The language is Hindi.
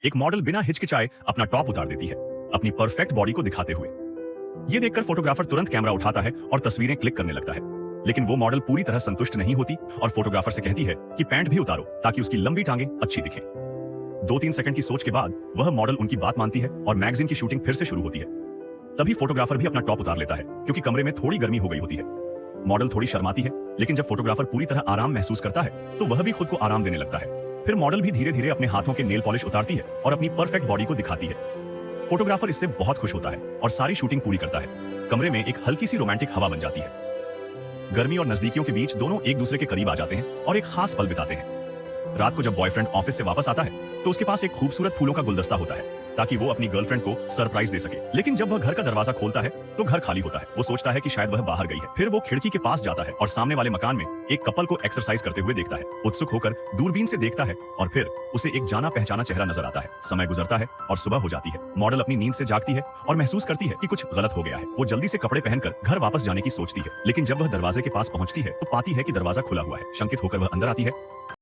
एक मॉडल बिना हिचकिचाए अपना टॉप उतार देती है, अपनी परफेक्ट बॉडी को दिखाते हुए। ये देखकर फोटोग्राफर तुरंत कैमरा उठाता है और तस्वीरें क्लिक करने लगता है। लेकिन वो मॉडल पूरी तरह संतुष्ट नहीं होती और फोटोग्राफर से कहती है कि पैंट भी उतारो ताकि उसकी लंबी टांगें अच्छी दिखें। 2-3 सेकंड की सोच के बाद वह मॉडल उनकी बात मानती है और मैगजीन की शूटिंग फिर से शुरू होती है। तभी फोटोग्राफर भी अपना टॉप उतार लेता है क्योंकि कमरे में थोड़ी गर्मी हो गई होती है। मॉडल थोड़ी शर्माती है, लेकिन जब फोटोग्राफर पूरी तरह आराम महसूस करता है तो वह भी खुद को आराम देने लगता है। फिर मॉडल भी धीरे धीरे अपने हाथों के नेल पॉलिश उतारती है और अपनी परफेक्ट बॉडी को दिखाती है। फोटोग्राफर इससे बहुत खुश होता है और सारी शूटिंग पूरी करता है। कमरे में एक हल्की सी रोमांटिक हवा बन जाती है। गर्मी और नजदीकियों के बीच दोनों एक दूसरे के करीब आ जाते हैं और एक खास पल बिताते हैं। रात को जब बॉयफ्रेंड ऑफिस से वापस आता है तो उसके पास एक खूबसूरत फूलों का गुलदस्ता होता है ताकि वो अपनी गर्लफ्रेंड को सरप्राइज दे सके। लेकिन जब वह घर का दरवाजा खोलता है तो घर खाली होता है। वो सोचता है कि शायद वह बाहर गई है। फिर वो खिड़की के पास जाता है और सामने वाले मकान में एक कपल को एक्सरसाइज करते हुए देखता है। उत्सुक होकर दूरबीन से देखता है और फिर उसे एक जाना पहचाना चेहरा नजर आता है। समय गुजरता है और सुबह हो जाती है। मॉडल अपनी नींद से जागती है और महसूस करती है कि कुछ गलत हो गया है। वो जल्दी से कपड़े पहनकर घर वापस जाने की सोचती है, लेकिन जब वह दरवाजे के पास पहुंचती है तो पाती है कि दरवाजा खुला हुआ है। शंकित होकर वह अंदर आती है